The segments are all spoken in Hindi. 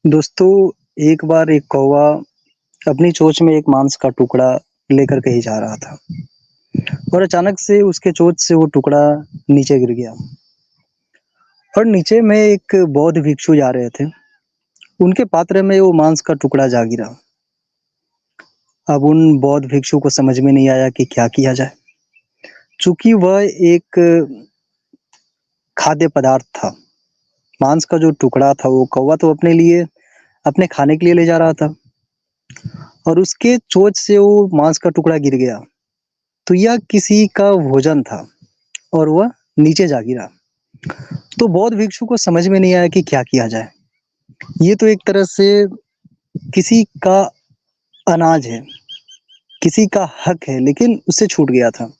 दोस्तों, एक बार एक कौवा अपनी चोंच में एक मांस का टुकड़ा लेकर कहीं जा रहा था और अचानक से उसके चोंच से वो टुकड़ा नीचे गिर गया और नीचे में एक बौद्ध भिक्षु जा रहे थे। उनके पात्र में वो मांस का टुकड़ा जा गिरा। अब उन बौद्ध भिक्षु को समझ में नहीं आया कि क्या किया जाए। चूंकि वह एक खाद्य पदार्थ था, मांस का जो टुकड़ा था वो कौवा तो अपने लिए, अपने खाने के लिए ले जा रहा था और उसके चोंच से वो मांस का टुकड़ा गिर गया। तो यह किसी का भोजन था और वह नीचे जा गिरा। तो बौद्ध भिक्षु को समझ में नहीं आया कि क्या किया जाए। ये तो एक तरह से किसी का अनाज है, किसी का हक है, लेकिन उससे छूट गया था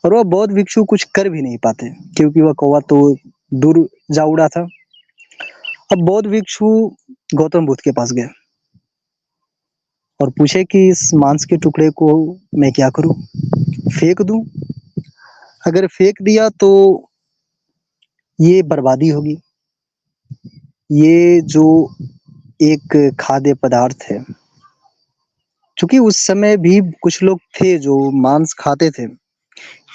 और वह बौद्ध भिक्षु कुछ कर भी नहीं पाते क्योंकि वह कौवा तो दूर जा उड़ा था। अब बौद्ध भिक्षु गौतम बुद्ध के पास गए और पूछे कि इस मांस के टुकड़े को मैं क्या करूं, फेंक दूं? अगर फेंक दिया तो ये बर्बादी होगी। ये जो एक खाद्य पदार्थ है, क्योंकि उस समय भी कुछ लोग थे जो मांस खाते थे,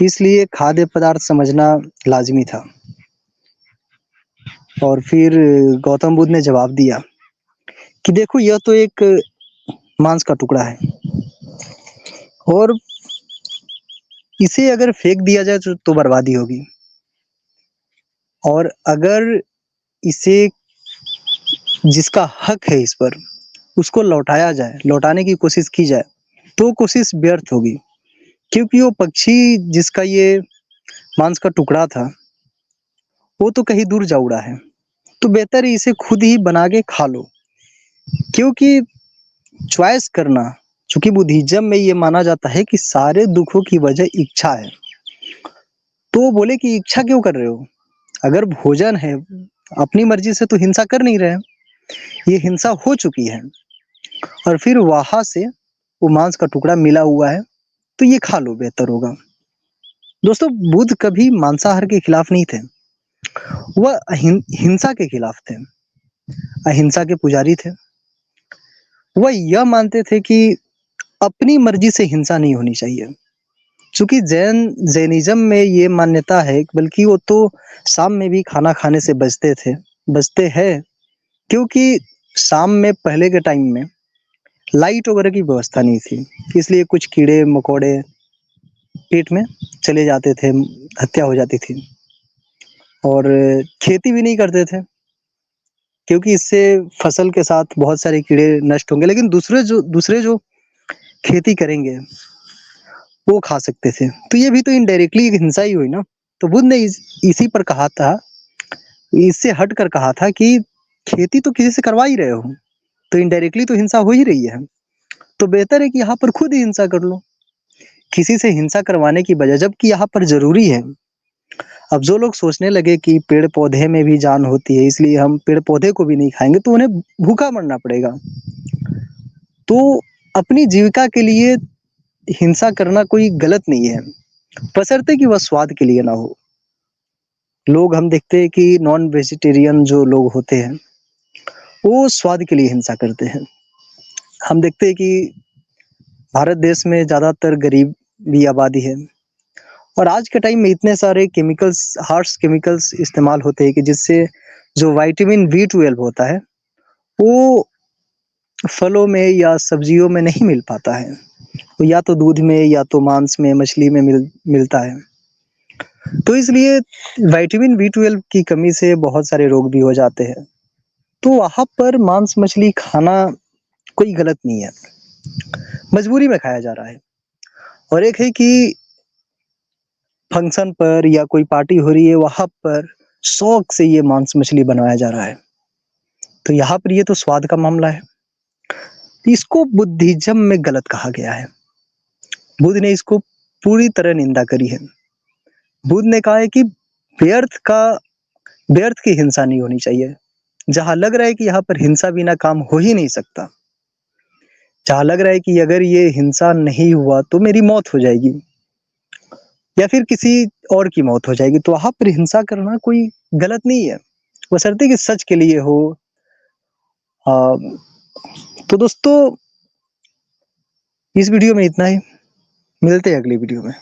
इसलिए खाद्य पदार्थ समझना लाजमी था। और फिर गौतम बुद्ध ने जवाब दिया कि देखो, यह तो एक मांस का टुकड़ा है और इसे अगर फेंक दिया जाए तो बर्बादी होगी, और अगर इसे, जिसका हक है इस पर, उसको लौटाया जाए, लौटाने की कोशिश की जाए, तो कोशिश व्यर्थ होगी क्योंकि वो पक्षी जिसका ये मांस का टुकड़ा था वो तो कहीं दूर जा उड़ा है। तो बेहतर है इसे खुद ही बना के खा लो, क्योंकि चॉइस करना, चूंकि बुद्धिज्म में ये माना जाता है कि सारे दुखों की वजह इच्छा है। तो वो बोले कि इच्छा क्यों कर रहे हो? अगर भोजन है, अपनी मर्जी से तो हिंसा कर नहीं रहे, ये हिंसा हो चुकी है और फिर वहां से वो मांस का टुकड़ा मिला हुआ है, तो ये खा लो, बेहतर होगा। दोस्तों, बुद्ध कभी मांसाहार के खिलाफ नहीं थे, वह हिंसा के खिलाफ थे, अहिंसा के पुजारी थे। वह यह मानते थे कि अपनी मर्जी से हिंसा नहीं होनी चाहिए। चूंकि जैनिज्म में ये मान्यता है, बल्कि वो तो शाम में भी खाना खाने से बचते हैं, क्योंकि शाम में पहले के टाइम में लाइट वगैरह की व्यवस्था नहीं थी, इसलिए कुछ कीड़े मकोड़े पेट में चले जाते थे, हत्या हो जाती थी। और खेती भी नहीं करते थे क्योंकि इससे फसल के साथ बहुत सारे कीड़े नष्ट होंगे, लेकिन दूसरे जो खेती करेंगे वो खा सकते थे। तो ये भी तो इनडायरेक्टली एक हिंसा ही हुई ना। तो बुद्ध ने इसी पर कहा था, इससे हट कर कहा था कि खेती तो किसी से करवा ही रहे हो, तो इनडायरेक्टली तो हिंसा हो ही रही है। तो बेहतर है कि यहाँ पर खुद ही हिंसा कर लो, किसी से हिंसा करवाने की बजाय, जबकि यहाँ पर जरूरी है। अब जो लोग सोचने लगे कि पेड़ पौधे में भी जान होती है, इसलिए हम पेड़ पौधे को भी नहीं खाएंगे, तो उन्हें भूखा मरना पड़ेगा। तो अपनी जीविका के लिए हिंसा करना कोई गलत नहीं है, बशर्ते कि वह स्वाद के लिए ना हो। लोग, हम देखते हैं कि नॉन वेजिटेरियन जो लोग होते हैं वो स्वाद के लिए हिंसा करते हैं। हम देखते हैं कि भारत देश में ज्यादातर गरीबी आबादी है और आज के टाइम में इतने सारे केमिकल्स, हार्श केमिकल्स इस्तेमाल होते हैं कि जिससे जो विटामिन बी 12 होता है वो फलों में या सब्जियों में नहीं मिल पाता है। वो या तो दूध में या तो मांस में, मछली में मिलता है। तो इसलिए विटामिन बी 12 की कमी से बहुत सारे रोग भी हो जाते हैं। तो वहां पर मांस मछली खाना कोई गलत नहीं है, मजबूरी में खाया जा रहा है। और एक है कि फंक्शन पर या कोई पार्टी हो रही है, वहां पर शौक से ये मांस मछली बनाया जा रहा है, तो यहाँ पर ये तो स्वाद का मामला है। इसको बुद्धिज्म में गलत कहा गया है। बुद्ध ने इसको पूरी तरह निंदा करी है। बुद्ध ने कहा है कि व्यर्थ की हिंसा नहीं होनी चाहिए। जहां लग रहा है कि यहाँ पर हिंसा बिना काम हो ही नहीं सकता, जहां लग रहा है कि अगर ये हिंसा नहीं हुआ तो मेरी मौत हो जाएगी या फिर किसी और की मौत हो जाएगी, तो वहां पर हिंसा करना कोई गलत नहीं है, बशर्ते कि सच के लिए हो अ, तो दोस्तों इस वीडियो में इतना ही, मिलते हैं अगली वीडियो में।